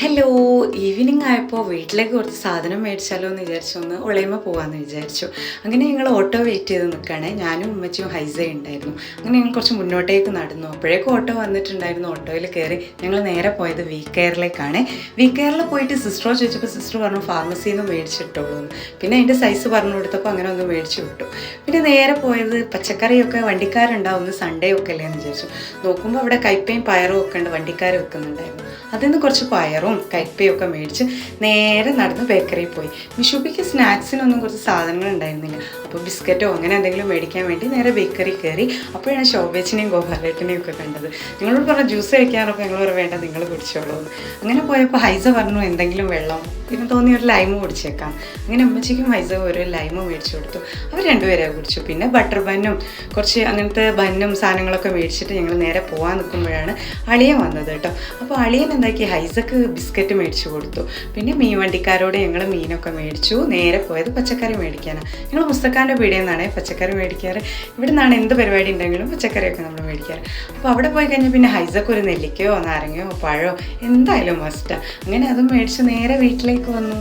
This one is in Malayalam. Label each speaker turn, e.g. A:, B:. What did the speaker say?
A: ഹലോ, ഈവനിങ് ആയപ്പോൾ വീട്ടിലേക്ക് കുറച്ച് സാധനം മേടിച്ചാലോ എന്ന് വിചാരിച്ചു, ഒന്ന് ഒളയമ്മ പോകാമെന്ന് വിചാരിച്ചു. അങ്ങനെ ഞങ്ങൾ ഓട്ടോ വെയിറ്റ് ചെയ്ത് നിൽക്കുകയാണേ. ഞാനും ഉമ്മച്ചിയും ഹൈസയും ഉണ്ടായിരുന്നു. അങ്ങനെ ഞങ്ങൾ കുറച്ച് മുന്നോട്ടേക്ക് നടന്നു. അപ്പോഴേക്കും ഓട്ടോ വന്നിട്ടുണ്ടായിരുന്നു. ഓട്ടോയിൽ കയറി ഞങ്ങൾ നേരെ പോയത് വി കെയറിലേക്കാണ്. വി കെയറിൽ പോയിട്ട് സിസ്റ്ററോ ചോദിച്ചപ്പോൾ സിസ്റ്റർ പറഞ്ഞു ഫാർമസിയിൽ നിന്ന് മേടിച്ചിട്ടോളൂ എന്ന്. പിന്നെ അതിൻ്റെ സൈസ് പറഞ്ഞു കൊടുത്തപ്പോൾ അങ്ങനെ ഒന്ന് മേടിച്ച് വിട്ടു. പിന്നെ നേരെ പോയത് പച്ചക്കറിയൊക്കെ വണ്ടിക്കാരുണ്ടാവും, ഒന്ന് സൺഡേ ഒക്കെ അല്ലേ എന്ന് വിചാരിച്ചു. നോക്കുമ്പോൾ അവിടെ കയ്പയും പയറും ഒക്കെ ഉണ്ട്, വണ്ടിക്കാർ വെക്കുന്നുണ്ടായിരുന്നു. അതിൽ നിന്ന് കുറച്ച് പയറും കയ്പയും ഒക്കെ മേടിച്ച് നേരെ നടന്ന് ബേക്കറിയിൽ പോയി. മിഷുപ്പിക്ക് സ്നാക്സിനൊന്നും കുറച്ച് സാധനങ്ങൾ ഉണ്ടായിരുന്നില്ല. അപ്പോൾ ബിസ്ക്കറ്റോ അങ്ങനെ എന്തെങ്കിലും മേടിക്കാൻ വേണ്ടി നേരെ ബേക്കറി കയറി. അപ്പോഴാണ് ശോഭേച്ചിനെയും ഗോപാലേട്ടനെയും ഒക്കെ കണ്ടത്. നിങ്ങളോട് പറഞ്ഞ ജ്യൂസ് കഴിക്കാനൊക്കെ ഞങ്ങൾ പറഞ്ഞു വേണ്ട, നിങ്ങൾ കുടിച്ചോളൂ എന്ന്. അങ്ങനെ പോയപ്പോൾ ഹൈസ പറഞ്ഞു എന്തെങ്കിലും വെള്ളം, പിന്നെ തോന്നി ഒരു ലൈമ് കുടിച്ചേക്കാം. അങ്ങനെ അമ്മച്ചിക്കും ഹൈസ ഒരു ലൈമ് മേടിച്ചു കൊടുത്തു. അവർ രണ്ടുപേരെ കുടിച്ചു. പിന്നെ ബട്ടർ ബന്നും കുറച്ച് അങ്ങനത്തെ ബന്നും സാധനങ്ങളൊക്കെ മേടിച്ചിട്ട് ഞങ്ങൾ നേരെ പോകാൻ നിൽക്കുമ്പോഴാണ് അളിയൻ വന്നത് കേട്ടോ. അപ്പോൾ അളിയൻ എന്താക്കി ഹൈസക്ക് ബിസ്ക്കറ്റ് മേടിച്ചു കൊടുത്തു. പിന്നെ മീൻ വണ്ടിക്കാരോട് ഞങ്ങൾ മീനൊക്കെ മേടിച്ചു. നേരെ പോയത് പച്ചക്കറി മേടിക്കാനാണ്. ഞങ്ങൾ പുസ്തക്കാൻ്റെ പീടികയിൽ നിന്നാണ് പച്ചക്കറി മേടിക്കാറ്. ഇവിടെ നിന്നാണ് എന്ത് പരിപാടി ഉണ്ടെങ്കിലും പച്ചക്കറിയൊക്കെ നമ്മൾ മേടിക്കാറ്. അപ്പോൾ അവിടെ പോയി കഴിഞ്ഞാൽ പിന്നെ ഹൈസക്ക് ഒരു നെല്ലിക്കയോ നാരങ്ങയോ പഴമോ എന്തായാലും മസ്റ്റാണ്. അങ്ങനെ അതും മേടിച്ച് നേരെ വീട്ടിലേക്ക് വന്നു.